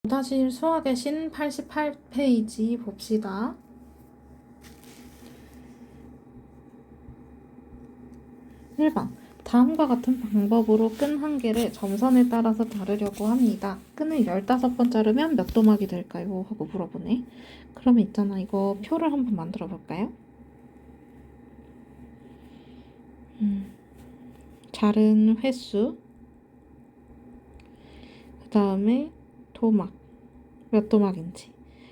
다시 수학의 신 88페이지 봅시다. 1번. 다음과 같은 방법으로 끈 한 개를 점선에 따라서 자르려고 합니다. 끈을 15번 자르면 몇 도막이 될까요? 하고 물어보네. 그러면 있잖아, 이거 표를 한번 만들어 볼까요? 자른 횟수, 그 다음에 도막, 몇 도막인지.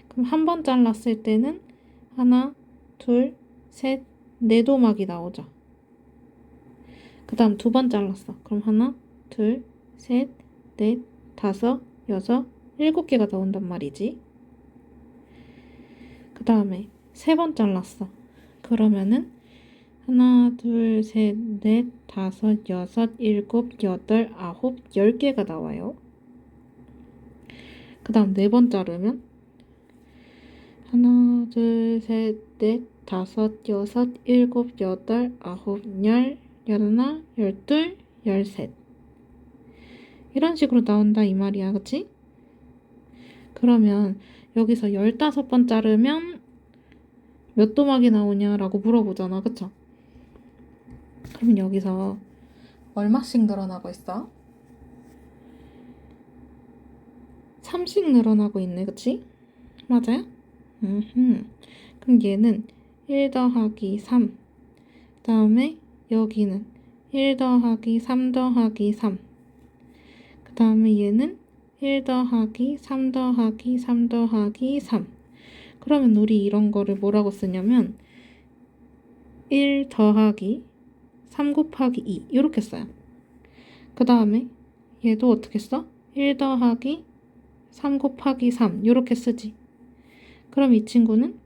그럼 한 번 잘랐을 때는 하나, 둘, 셋, 네 도막이 나오죠. 그 다음 두 번 잘랐어. 그럼 하나, 둘, 셋, 넷, 다섯, 여섯, 7개가 나온단 말이지. 그 다음에 세 번 잘랐어. 그러면은 하나, 둘, 셋, 넷, 다섯, 여섯, 7, 8, 9, 10개가 나와요. 그 다음 네 번 자르면 하나, 둘, 셋, 넷, 다섯, 여섯, 7, 8, 9, 10, 11, 12, 13 이런 식으로 나온다 이 말이야, 그치? 그러면 여기서 15번 자르면 몇 도막이 나오냐라고 물어보잖아, 그쵸? 그러면 여기서 얼마씩 늘어나고 있어? 3씩 늘어나고 있네, 그치? 맞아요? 그럼 얘는 1 더하기 3, 그 다음에 여기는 1 더하기 3 더하기 3, 그 다음에 얘는 1 더하기 3 더하기 3 더하기 3. 그러면 우리 이런 거를 뭐라고 쓰냐면 1 더하기 3 곱하기 2 이렇게 써요. 그 다음에 얘도 어떻게 써? 1 더하기 3 곱하기 3 이렇게 쓰지. 그럼 이 친구는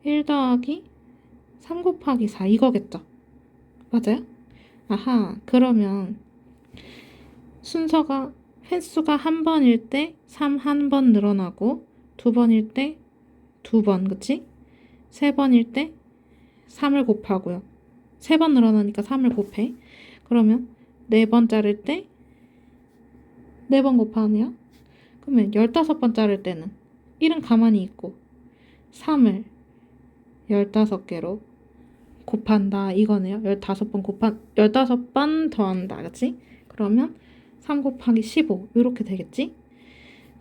1 더하기 3 곱하기 4 이거겠죠? 맞아요? 아하, 그러면 순서가 횟수가 한 번일 때 3 한 번 늘어나고 두 번일 때 2번, 그치? 세 번일 때 3을 곱하고요. 3번 늘어나니까 3을 곱해. 그러면 4번 자를 때 4번 곱하네요. 그러면 15번 자를 때는 1은 가만히 있고 3을 15개로 곱한다 이거네요. 15번 더한다. 그치? 그러면 3 곱하기 15 이렇게 되겠지?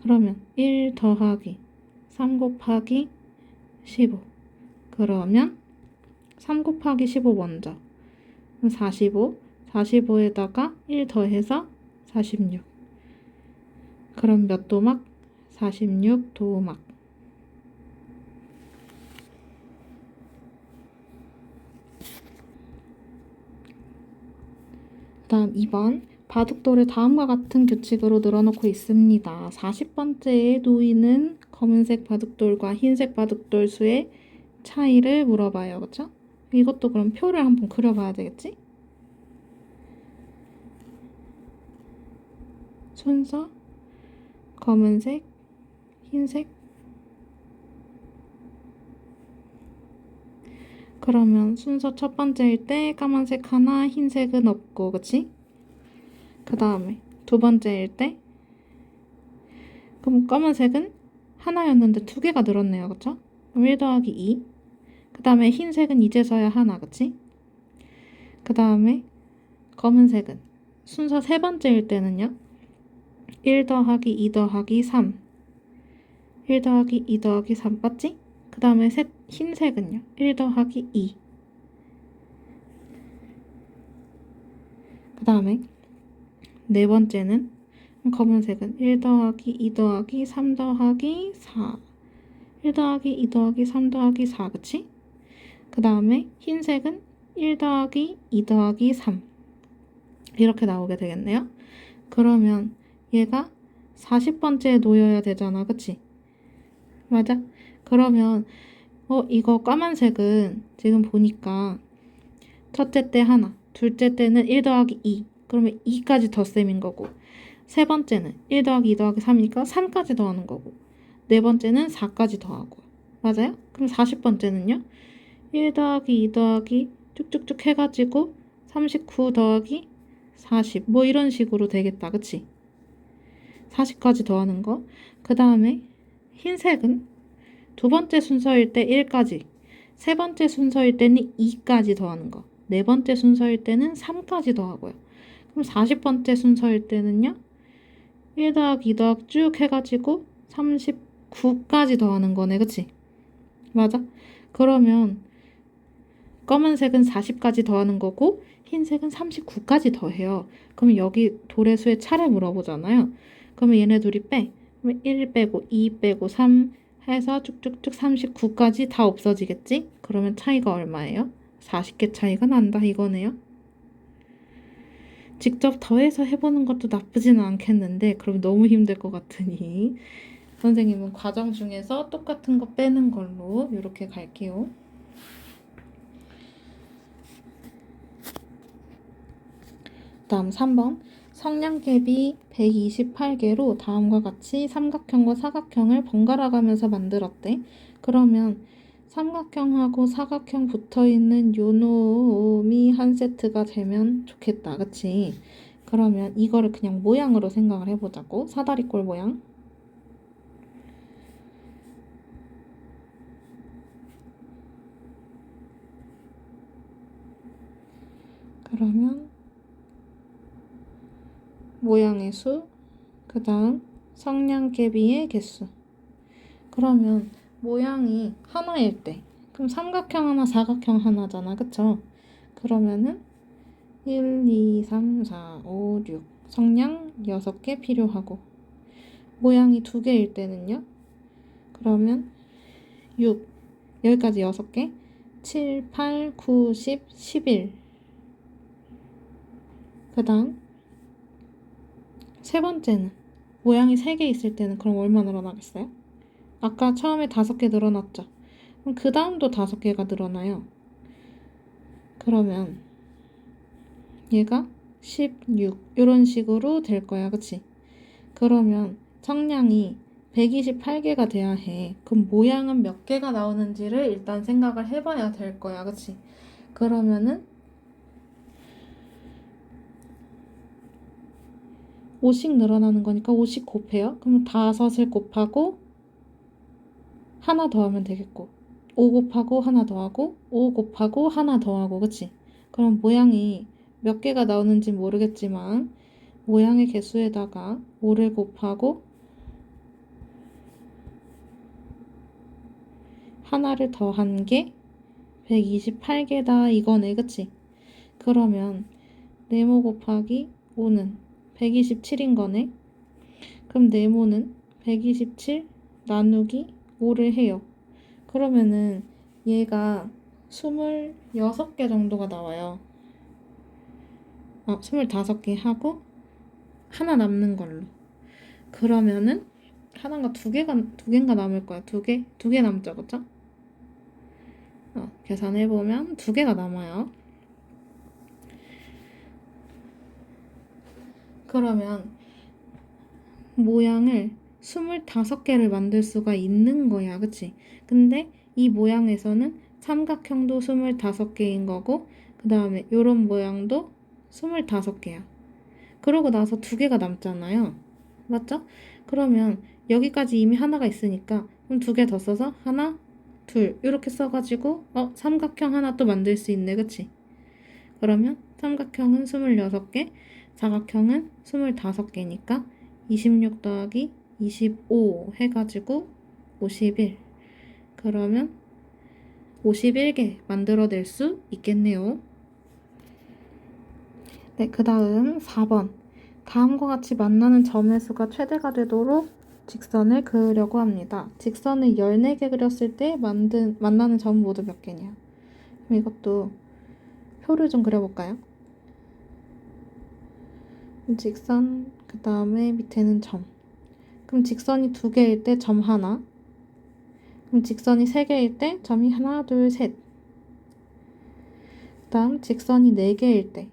그러면 1 더하기 3 곱하기 15 그러면 3 곱하기 15 먼저 45 45에다가 1 더해서 46 그럼 몇 도막? 46 도막. 다음 2번 바둑돌을 다음과 같은 규칙으로 늘어놓고 있습니다. 40번째에 놓이는 검은색 바둑돌과 흰색 바둑돌 수의 차이를 물어봐요. 그쵸? 이것도 그럼 표를 한번 그려봐야 되겠지? 순서 검은색, 흰색 그러면 순서 첫 번째일 때 까만색 하나, 흰색은 없고, 그치? 그 다음에 두 번째일 때 그럼 검은색은 하나였는데 2개가 늘었네요. 그쵸? 그럼 1 더하기 2. 그 다음에 흰색은 이제서야 하나, 그치? 그 다음에 검은색은 순서 세 번째일 때는요. 1 더하기 2 더하기 3. 1 더하기 2 더하기 3 맞지? 그 다음에 흰색은요. 1 더하기 2. 그 다음에 네 번째는 검은색은 1 더하기 2 더하기 3 더하기 4. 1 더하기 2 더하기 3 더하기 4, 그치? 그 다음에 흰색은 1 더하기 2 더하기 3. 이렇게 나오게 되겠네요. 그러면 얘가 40번째에 놓여야 되잖아, 그치? 맞아? 그러면 이거 까만색은 지금 보니까 첫째 때 하나, 둘째 때는 1 더하기 2. 그러면 2까지 덧셈인 거고 세 번째는 1 더하기 2 더하기 3이니까 3까지 더하는 거고 네 번째는 4까지 더하고 맞아요? 그럼 40번째는요? 1 더하기 2 더하기 쭉쭉쭉 해가지고 39 더하기 40 뭐 이런 식으로 되겠다. 그치? 40까지 더하는 거. 그 다음에 흰색은 두 번째 순서일 때 1까지, 세 번째 순서일 때는 2까지 더하는 거, 네 번째 순서일 때는 3까지 더하고요. 그럼 40번째 순서일 때는요, 1 더하기 2 더하기 쭉 해가지고 39까지 더하는 거네, 그치? 맞아? 그러면 검은색은 40까지 더하는 거고 흰색은 39까지 더해요. 그럼 여기 돌의 수의 차례 물어보잖아요. 그러면 얘네 둘이 빼. 그러면 1 빼고 2 빼고 3 해서 쭉쭉쭉 39까지 다 없어지겠지? 그러면 차이가 얼마예요? 40개 차이가 난다 이거네요. 직접 더해서 해보는 것도 나쁘지는 않겠는데 그럼 너무 힘들 것 같으니 선생님은 과정 중에서 똑같은 거 빼는 걸로 이렇게 갈게요. 다음 3번. 성냥개비 128개로 다음과 같이 삼각형과 사각형을 번갈아 가면서 만들었대. 그러면 삼각형하고 사각형 붙어있는 요 놈이 한 세트가 되면 좋겠다. 그치? 그러면 이거를 그냥 모양으로 생각을 해보자고. 사다리꼴 모양. 그러면 모양의 수, 그 다음 성냥개비의 개수. 그러면 모양이 하나일 때 그럼 삼각형 하나, 사각형 하나잖아. 그쵸? 그러면은 1, 2, 3, 4, 5, 6 성냥 6개 필요하고 모양이 2개일 때는요. 그러면 6 여기까지 6개 7, 8, 9, 10, 11 그 다음 세 번째는 모양이 3개 있을 때는 그럼 얼마 늘어나겠어요? 아까 처음에 5개 늘어났죠? 그럼 그 다음도 5개가 늘어나요. 그러면 얘가 16 이런 식으로 될 거야. 그치? 그러면 성냥이 128개가 돼야 해. 그럼 모양은 몇 개가 나오는지를 일단 생각을 해봐야 될 거야. 그치? 그러면은 5씩 늘어나는 거니까 5씩 곱해요. 그럼 5을 곱하고 하나 더하면 되겠고 5 곱하고 하나 더하고 5 곱하고 하나 더하고 그치? 그럼 모양이 몇 개가 나오는지 모르겠지만 모양의 개수에다가 5를 곱하고 하나를 더한 게 128개다 이거네. 그치? 그러면 네모 곱하기 5는 127인 거네. 그럼 네모는 127 나누기 5를 해요. 그러면은 얘가 26개 정도가 나와요. 25개 하고 하나 남는 걸로. 그러면은 하나가 두 개인가 남을 거야. 두 개 남죠, 그쵸? 계산해보면 2개가 남아요. 그러면 모양을 25개를 만들 수가 있는 거야. 그치? 근데 이 모양에서는 삼각형도 25개인 거고 그 다음에 요런 모양도 25개야. 그러고 나서 2개가 남잖아요. 맞죠? 그러면 여기까지 이미 하나가 있으니까 그럼 2개 더 써서 하나, 둘 이렇게 써가지고 삼각형 하나 또 만들 수 있네. 그치? 그러면 삼각형은 26개, 사각형은 25개니까 26 더하기 25 해가지고 51. 그러면 51개 만들어낼 수 있겠네요. 네, 그 다음 4번. 다음과 같이 만나는 점의 수가 최대가 되도록 직선을 그으려고 합니다. 직선을 14개 그렸을 때 만나는 점 모두 몇 개냐? 그럼 이것도 표를 좀 그려볼까요? 직선, 그 다음에 밑에는 점. 그럼 직선이 2개일 때 점 하나. 그럼 직선이 3개일 때 점이 하나, 둘, 셋. 그 다음 직선이 4개일 때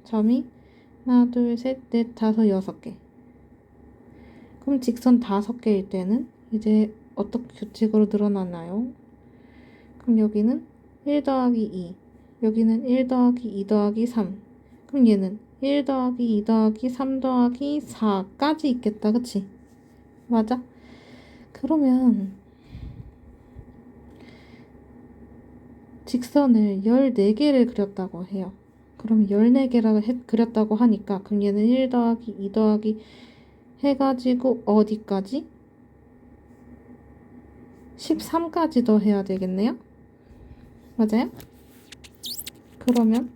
점이 하나, 둘, 셋, 넷, 다섯, 6개. 그럼 직선 5개일 때는 이제 어떻게 규칙으로 늘어나나요? 그럼 여기는 1 더하기 2, 여기는 1 더하기 2 더하기 3. 그럼 얘는 1 더하기 2 더하기 3 더하기 4까지 있겠다. 그치? 맞아? 그러면 직선을 14개를 그렸다고 해요. 그럼 14개라고 그렸다고 하니까 그럼 얘는 1 더하기 2 더하기 해가지고 어디까지? 13까지 더 해야 되겠네요? 맞아요? 그러면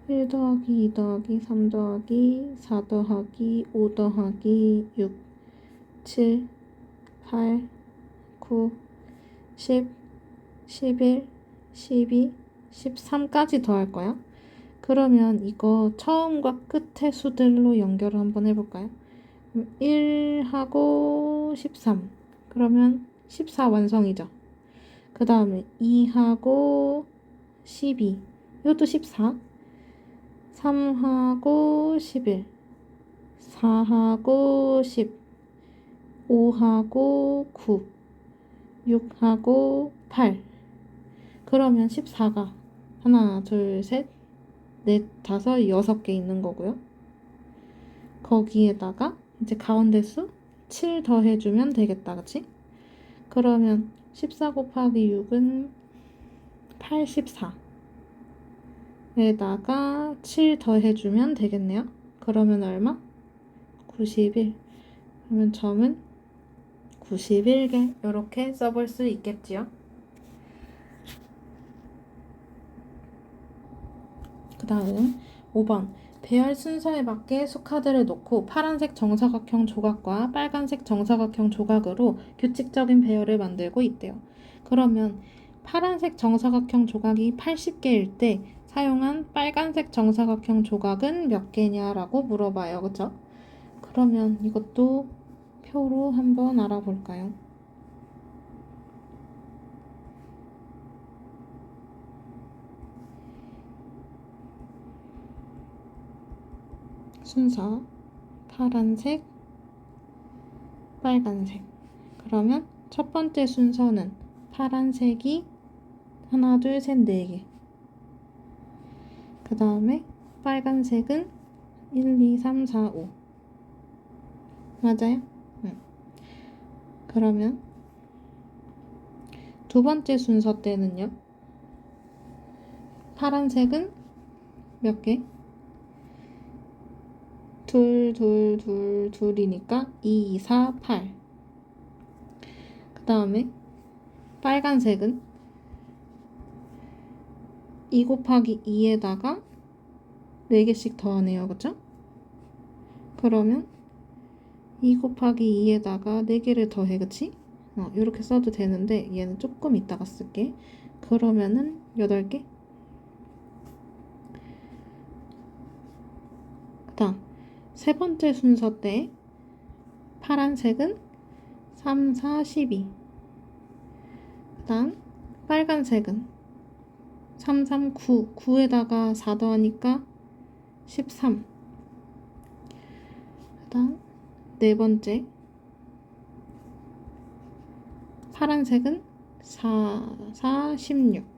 1 더하기 2 더하기 3 더하기 4 더하기 5 더하기 6 7 8 9 10 11 12 13까지 더할 거야. 그러면 이거 처음과 끝의 수들로 연결을 한번 해볼까요? 1하고 13 그러면 14 완성이죠. 그 다음에 2하고 12 이것도 14 3하고 11 4하고 10 5하고 9 6하고 8 그러면 14가 하나 둘 셋 넷 다섯 6개 있는 거고요. 거기에다가 이제 가운데 수 7 더해주면 되겠다. 그치? 그러면 14 곱하기 6은 84에다가 7 더해주면 되겠네요. 그러면 얼마? 91. 그러면 점은 91개 이렇게 써볼 수 있겠지요. 그 다음 5번 배열 순서에 맞게 수카드를 놓고 파란색 정사각형 조각과 빨간색 정사각형 조각으로 규칙적인 배열을 만들고 있대요. 그러면 파란색 정사각형 조각이 80개일 때 사용한 빨간색 정사각형 조각은 몇 개냐라고 물어봐요. 그쵸? 그러면 이것도 표로 한번 알아볼까요? 순서 파란색, 빨간색. 그러면 첫 번째 순서는 파란색이 하나, 둘, 셋, 4개. 그 다음에 빨간색은 1, 2, 3, 4, 5. 맞아요? 응. 그러면 두 번째 순서 때는요. 파란색은 몇 개? 둘이니까 2, 4, 8. 그 다음에 빨간색은 2 곱하기 2에다가 4개씩 더하네요. 그쵸? 그러면 2 곱하기 2에다가 4개를 더해. 그치? 이렇게 써도 되는데 얘는 조금 이따가 쓸게. 그러면은 8개? 그 다음 세 번째 순서 때 파란색은 3, 4, 12. 그 다음 빨간색은 3, 3, 9. 9에다가 4 더하니까 13. 그 다음 네 번째 파란색은 4, 4, 16.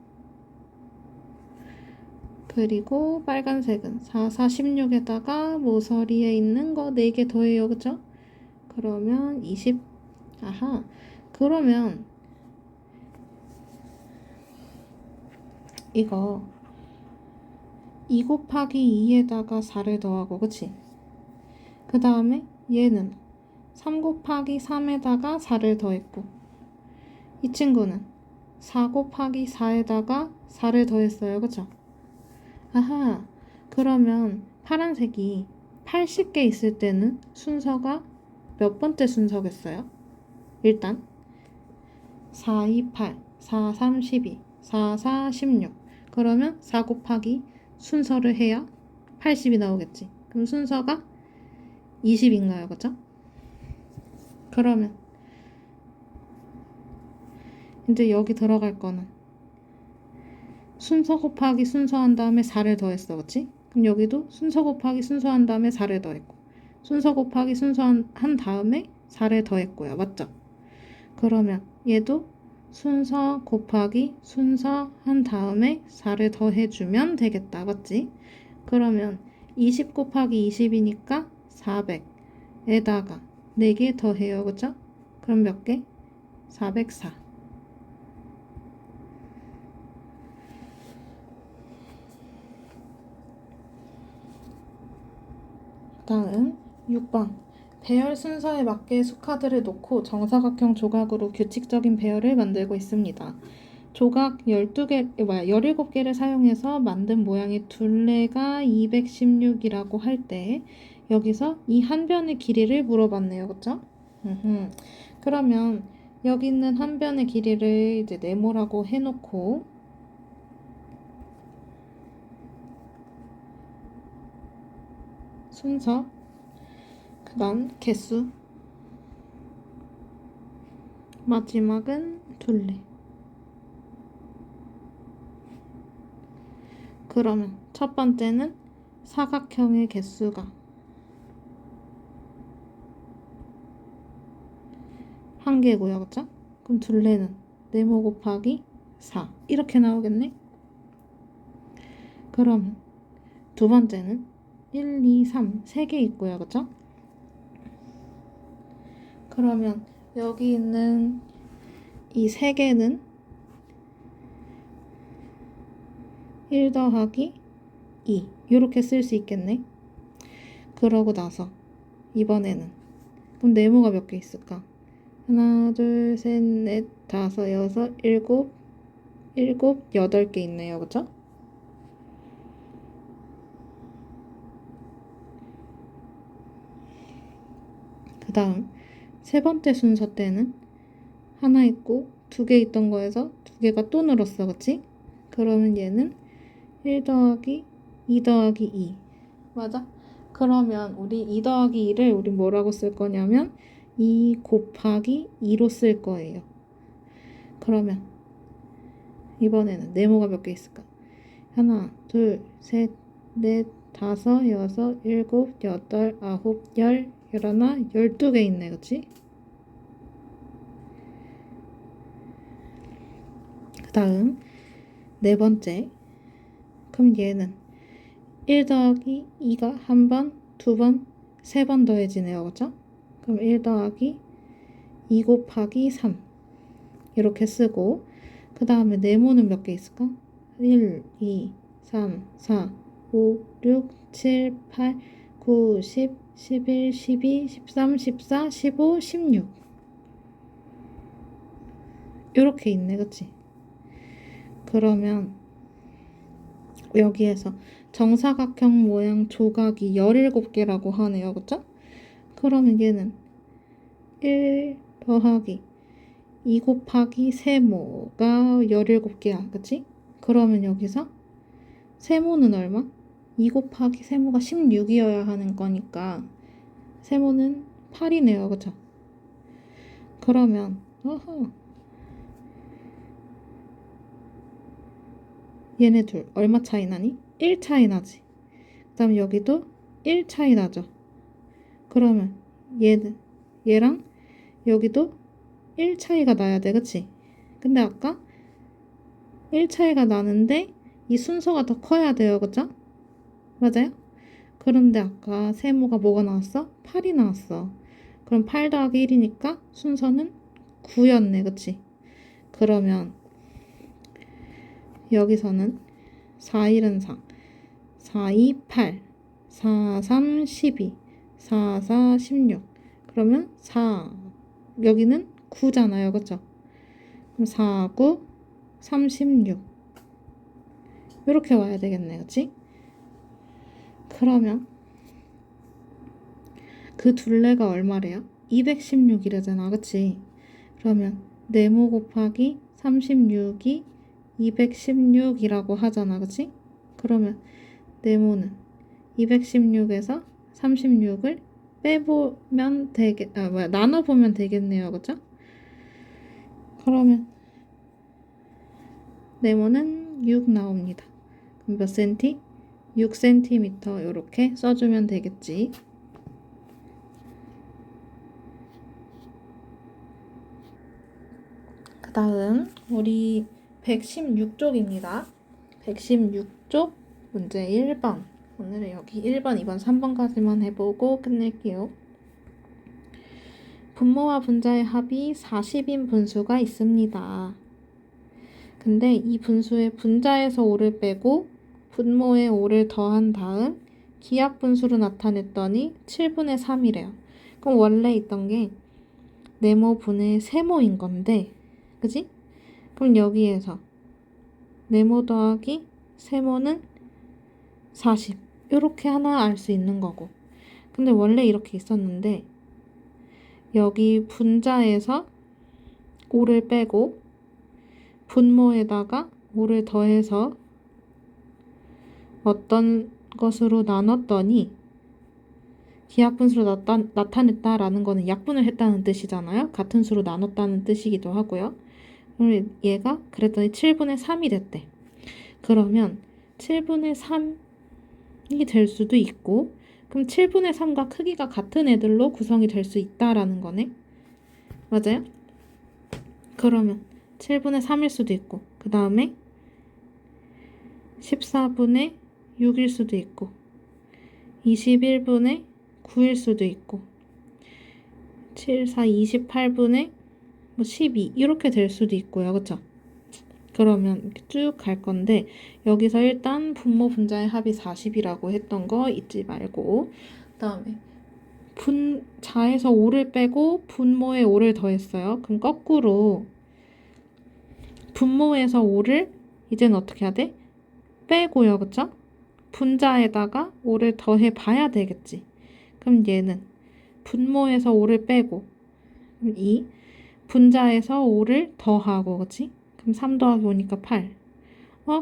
그리고 빨간색은 4, 4, 16에다가 모서리에 있는 거 4개 더해요. 그쵸? 그러면 20. 아하. 그러면 이거 2 곱하기 2에다가 4를 더하고 그치? 그 다음에 얘는 3 곱하기 3에다가 4를 더했고 이 친구는 4 곱하기 4에다가 4를 더했어요. 그쵸? 아하. 그러면 파란색이 80개 있을 때는 순서가 몇 번째 순서겠어요? 일단 4, 2, 8, 4, 3, 12, 4, 4, 16. 그러면 4 곱하기 순서를 해야 80이 나오겠지. 그럼 순서가 20인가요? 그쵸? 그러면 이제 여기 들어갈 거는 순서 곱하기 순서 한 다음에 4를 더했어. 그치? 그럼 여기도 순서 곱하기 순서 한 다음에 4를 더했고 순서 곱하기 순서 한 다음에 4를 더했고요. 맞죠? 그러면 얘도 순서 곱하기 순서 한 다음에 4를 더해주면 되겠다. 맞지? 그러면 20 곱하기 20이니까 400에다가 4개 더해요. 그죠? 그럼 몇 개? 404. 다음 6번. 배열 순서에 맞게 수카드를 놓고 정사각형 조각으로 규칙적인 배열을 만들고 있습니다. 조각 17개를 사용해서 만든 모양의 둘레가 216이라고 할 때 여기서 이 한 변의 길이를 물어봤네요. 그쵸? 그러면 여기 있는 한 변의 길이를 이제 네모라고 해놓고 순서 그 다음 개수 마지막은 둘레. 그러면 첫 번째는 사각형의 개수가 한 개고요. 그쵸? 그럼 둘레는 네모 곱하기 4 이렇게 나오겠네. 그럼 두 번째는 1, 2, 3 세 개 있고요. 그쵸? 그러면 여기 있는 이 세 개는 1 더하기 2 이렇게 쓸 수 있겠네. 그러고 나서 이번에는 그럼 네모가 몇 개 있을까? 하나, 둘, 셋, 넷, 다섯, 여섯, 일곱, 여덟 개 있네요. 그쵸? 그 다음 세 번째 순서 때는 하나 있고 두 개 있던 거에서 두 개가 또 늘었어. 그치? 그러면 얘는 1 더하기 2 더하기 2 맞아? 그러면 우리 2 더하기 2를 우리 뭐라고 쓸 거냐면 2 곱하기 2로 쓸 거예요. 그러면 이번에는 네모가 몇 개 있을까? 하나, 둘, 셋, 넷, 다섯, 여섯, 일곱, 여덟, 아홉, 열, 열하나, 12개 있네. 그치? 그 다음 네 번째. 그럼 얘는 1 더하기 2가 한 번, 두 번, 세 번 더해지네요. 그죠? 그럼 1 더하기 2 곱하기 3 이렇게 쓰고 그 다음에 네모는 몇 개 있을까? 1, 2, 3, 4, 5, 6, 7, 8, 9, 10, 11, 12, 13, 14, 15, 16 이렇게 있네. 그치? 그러면 여기에서 정사각형 모양 조각이 17개라고 하네요. 그쵸? 그러면 얘는 1 더하기 2 곱하기 세모가 17개야. 그치? 그러면 여기서 세모는 얼마? 2 곱하기 세모가 16이어야 하는 거니까 세모는 8이네요. 그쵸? 그러면 얘네 둘 얼마 차이 나니? 1 차이 나지. 그 다음에 여기도 1 차이 나죠. 그러면 얘랑 여기도 1 차이가 나야 돼. 그치? 근데 아까 1 차이가 나는데 이 순서가 더 커야 돼요. 그쵸? 맞아요? 그런데 아까 세모가 뭐가 나왔어? 8이 나왔어. 그럼 8 더하기 1이니까 순서는 9였네. 그치? 그러면 여기서는 4, 1은 4, 4, 2, 8, 4, 3, 12, 4, 4, 16 그러면 4 여기는 9잖아요. 그쵸? 그럼 4, 9, 36 이렇게 와야 되겠네. 그치? 그러면 그 둘레가 얼마래요? 216이래잖아. 그치? 그러면 네모 곱하기 36이 216이라고 하잖아. 그치? 그러면 네모는 216에서 36을 빼보면 나눠보면 되겠네요. 그쵸? 그러면 네모는 6 나옵니다. 그럼 몇 cm? 6cm 이렇게 써주면 되겠지. 다음 우리 116쪽입니다. 116쪽 문제 1번. 오늘은 여기 1번, 2번, 3번까지만 해보고 끝낼게요. 분모와 분자의 합이 40인 분수가 있습니다. 근데 이 분수의 분자에서 5를 빼고 분모에 5를 더한 다음 기하분수로 나타냈더니 7분의 3이래요. 그럼 원래 있던 게 네모분의 세모인 건데, 그지? 그럼 여기에서 네모 더하기 세모는 40 이렇게 하나 알 수 있는 거고, 근데 원래 이렇게 있었는데 여기 분자에서 5를 빼고 분모에다가 5를 더해서 어떤 것으로 나눴더니 기하분수로 나타냈다라는 거는 약분을 했다는 뜻이잖아요. 같은 수로 나눴다는 뜻이기도 하고요. 그럼 얘가 그랬더니 7분의 3이 됐대. 그러면 7분의 3이 될 수도 있고, 그럼 7분의 3과 크기가 같은 애들로 구성이 될 수 있다라는 거네. 맞아요? 그러면 7분의 3일 수도 있고, 그 다음에 14분의 6일 수도 있고, 21분의 9일 수도 있고, 7, 4, 28분의 12 이렇게 될 수도 있고요. 그쵸? 그러면 이렇게 쭉 갈 건데, 여기서 일단 분모 분자의 합이 40이라고 했던 거 잊지 말고, 그 다음에 분자에서 5를 빼고 분모에 5를 더했어요. 그럼 거꾸로 분모에서 5를 이제는 어떻게 해야 돼? 빼고요. 그쵸? 분자에다가 5를 더해 봐야 되겠지. 그럼 얘는 분모에서 5를 빼고, 그럼 이 분자에서 5를 더하고, 그치? 그럼 3 더하기 5니까 8.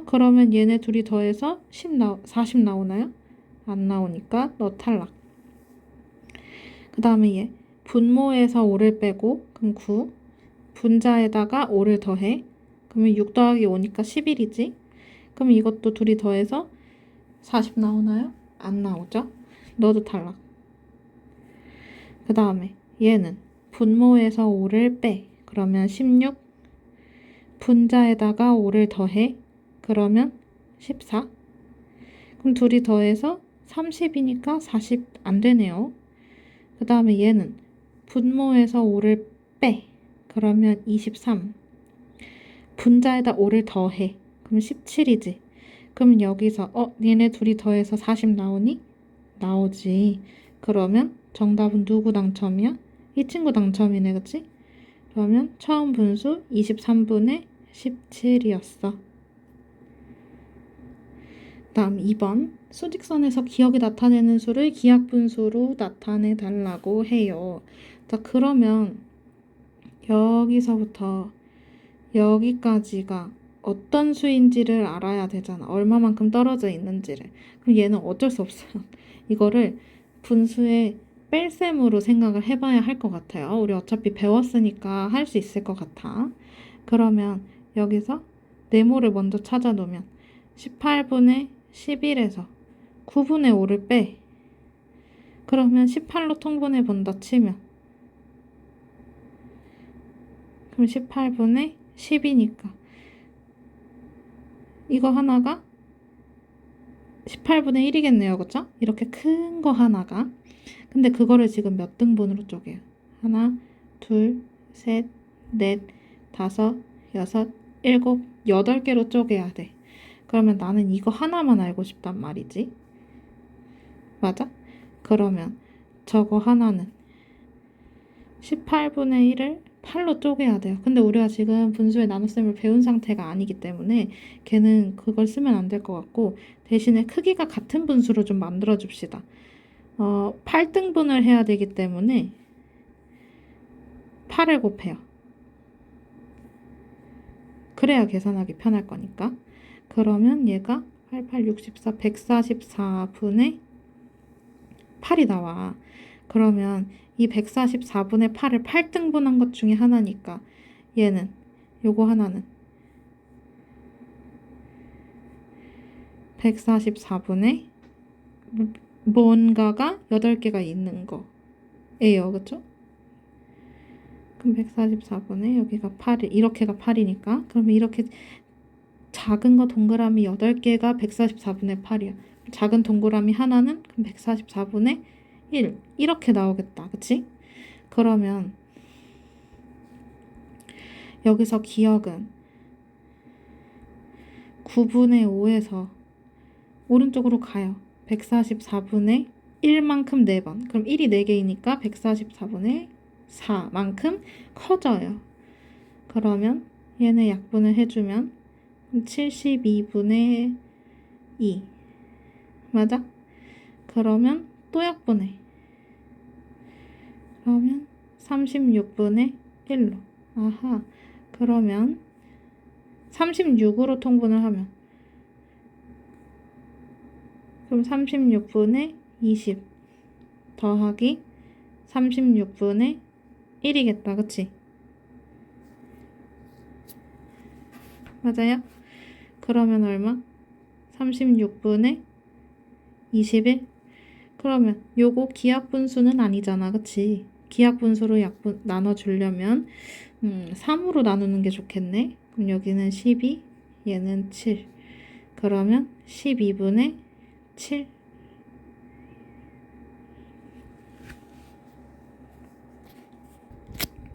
그러면 얘네 둘이 더해서 40 나오나요? 안 나오니까 너 탈락. 그 다음에 얘 분모에서 5를 빼고, 그럼 9. 분자에다가 5를 더해. 그러면 6 더하기 5니까 11이지? 그럼 이것도 둘이 더해서 40 나오나요? 안 나오죠? 너도 탈락. 그 다음에 얘는 분모에서 5를 빼. 그러면 16. 분자에다가 5를 더해. 그러면 14. 그럼 둘이 더해서 30이니까 40 안 되네요. 그 다음에 얘는 분모에서 5를 빼. 그러면 23. 분자에다 5를 더해. 그럼 17이지. 그럼 여기서 얘네 둘이 더해서 40 나오니? 나오지. 그러면 정답은 누구 당첨이야? 이 친구 당첨이네, 그치? 그러면 처음 분수 23분의 17이었어. 다음 2번. 수직선에서 기억이 나타내는 수를 기하분수로 나타내 달라고 해요. 자, 그러면 여기서부터 여기까지가 어떤 수인지를 알아야 되잖아. 얼마만큼 떨어져 있는지를. 그럼 얘는 어쩔 수 없어요. 이거를 분수의 뺄셈으로 생각을 해봐야 할 것 같아요. 우리 어차피 배웠으니까 할 수 있을 것 같아. 그러면 여기서 네모를 먼저 찾아 놓으면 18분의 11에서 9분의 5를 빼. 그러면 18로 통분해 본다 치면, 그럼 18분의 10이니까 이거 하나가 18분의 1이겠네요. 그쵸? 이렇게 큰 거 하나가. 근데 그거를 지금 몇 등분으로 쪼개요? 하나, 둘, 셋, 넷, 다섯, 여섯, 일곱, 8개로 쪼개야 돼. 그러면 나는 이거 하나만 알고 싶단 말이지. 맞아? 그러면 저거 하나는 18분의 1을 8로 쪼개야 돼요. 근데 우리가 지금 분수의 나눗셈을 배운 상태가 아니기 때문에 걔는 그걸 쓰면 안 될 것 같고, 대신에 크기가 같은 분수로 좀 만들어 줍시다. 8등분을 해야 되기 때문에 8을 곱해요. 그래야 계산하기 편할 거니까. 그러면 얘가 88, 64, 144분의 8이 나와. 그러면 이 144분의 8을 8등분한 것 중에 하나니까 얘는, 요거 하나는 144분의 뭔가가 8개가 있는 거예요. 그쵸? 그럼 144분의 여기가 8이 이렇게가 8이니까 그러면 이렇게 작은 거 동그라미 8개가 144분의 8이야. 작은 동그라미 하나는 그럼 144분의 1 이렇게 나오겠다. 그치? 그러면 여기서 기억은 9분의 5에서 오른쪽으로 가요. 144분의 1만큼 4번. 그럼 1이 4개이니까 144분의 4만큼 커져요. 그러면 얘네 약분을 해주면 72분의 2. 맞아? 그러면 또 약분해. 그러면 36분의 1로. 아하. 그러면 36으로 통분을 하면 그럼 36분의 20 더하기 36분의 1이겠다. 그치? 맞아요? 그러면 얼마? 36분의 21? 그러면 요거 기하분수는 아니잖아. 그치? 기하분수로 나눠주려면 3으로 나누는 게 좋겠네. 그럼 여기는 12, 얘는 7. 그러면 12분의 7.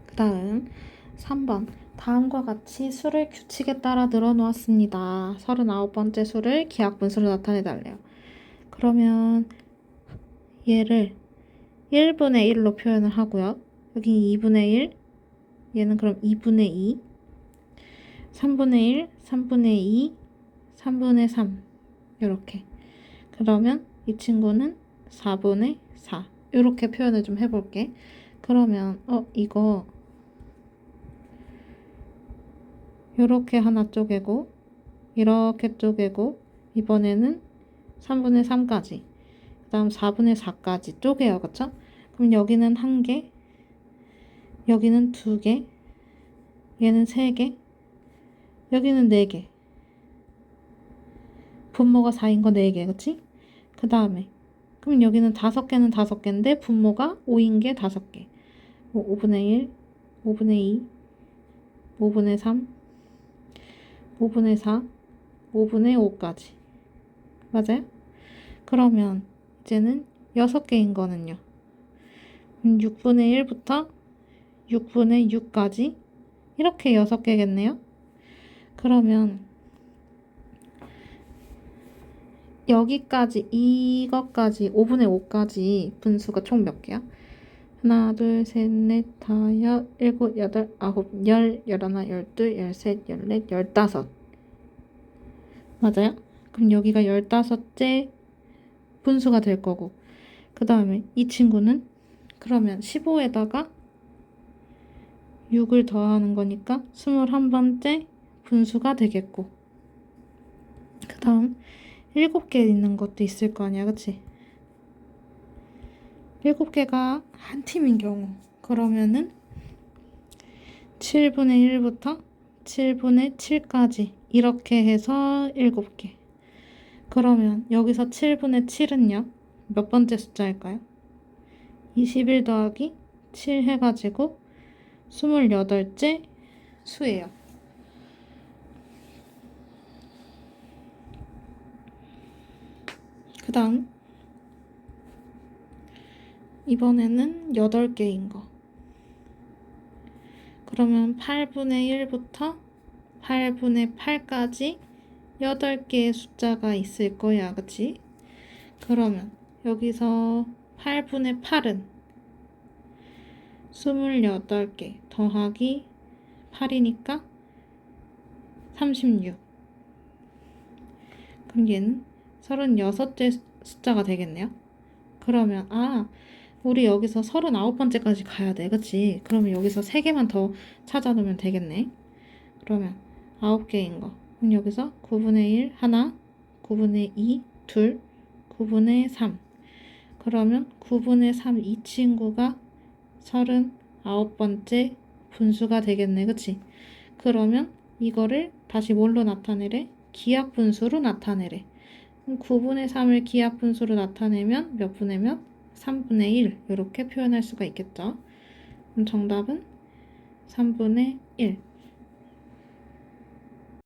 그 다음 3번. 다음과 같이 수를 규칙에 따라 늘어놓았습니다. 39번째 수를 기하분수로 나타내달래요. 그러면 얘를 1분의 1로 표현을 하고요. 여기 2분의 1, 얘는 그럼 2분의 2, 3분의 1, 3분의 2, 3분의 3 이렇게. 그러면 이 친구는 4분의 4 이렇게 표현을 좀 해볼게. 그러면 이거 이렇게 하나 쪼개고 이렇게 쪼개고 이번에는 3분의 3까지 그 다음 4분의 4까지 쪼개요. 그쵸? 그럼 여기는 1개, 여기는 2개, 얘는 3개, 여기는 4개. 분모가 4인 거 4개. 그치? 그 다음에 그럼 여기는 5개는 5개인데 분모가 5인 게 5개. 5분의 1, 5분의 2, 5분의 3, 5분의 4, 5분의 5까지. 맞아요? 그러면 이제는 6개인 거는요. 6분의 1부터 6분의 6까지 이렇게 6개겠네요. 그러면 여기까지 이것까지 5분의 5까지 분수가 총 몇 개야? 하나, 둘, 셋, 넷, 다섯, 일곱, 여덟, 아홉, 열, 열하나, 열둘, 열셋, 열넷, 열다섯. 맞아요? 그럼 여기가 15째 분수가 될 거고 그 다음에 이 친구는 그러면 15에다가 6을 더하는 거니까 21번째 분수가 되겠고 그 다음 7개 있는 것도 있을 거 아니야. 그치? 7개가 한 팀인 경우 그러면은 7분의 1부터 7분의 7까지 이렇게 해서 7개. 그러면 여기서 7분의 7은요? 몇 번째 숫자일까요? 21 더하기 7 해가지고 28째 수예요. 그 다음 이번에는 8개인 거. 그러면 8분의 1부터 8분의 8까지 8개의 숫자가 있을 거야. 그치? 그러면 여기서 8분의 8은 28개 더하기 8이니까 36. 그럼 얘는 36째 숫자가 되겠네요. 그러면 우리 여기서 39번째까지 가야 돼. 그치? 그러면 여기서 3개만 더 찾아놓으면 되겠네. 그러면 9개인 거. 그럼 여기서 9분의 1 하나, 9분의 2 둘, 9분의 3. 그러면 9분의 3 이 친구가 39번째 분수가 되겠네. 그치? 그러면 이거를 다시 뭘로 나타내래? 기하분수로 나타내래. 그럼 9분의 3을 기하분수로 나타내면 몇 분의 몇? 3분의 1 이렇게 표현할 수가 있겠죠. 그럼 정답은 3분의 1.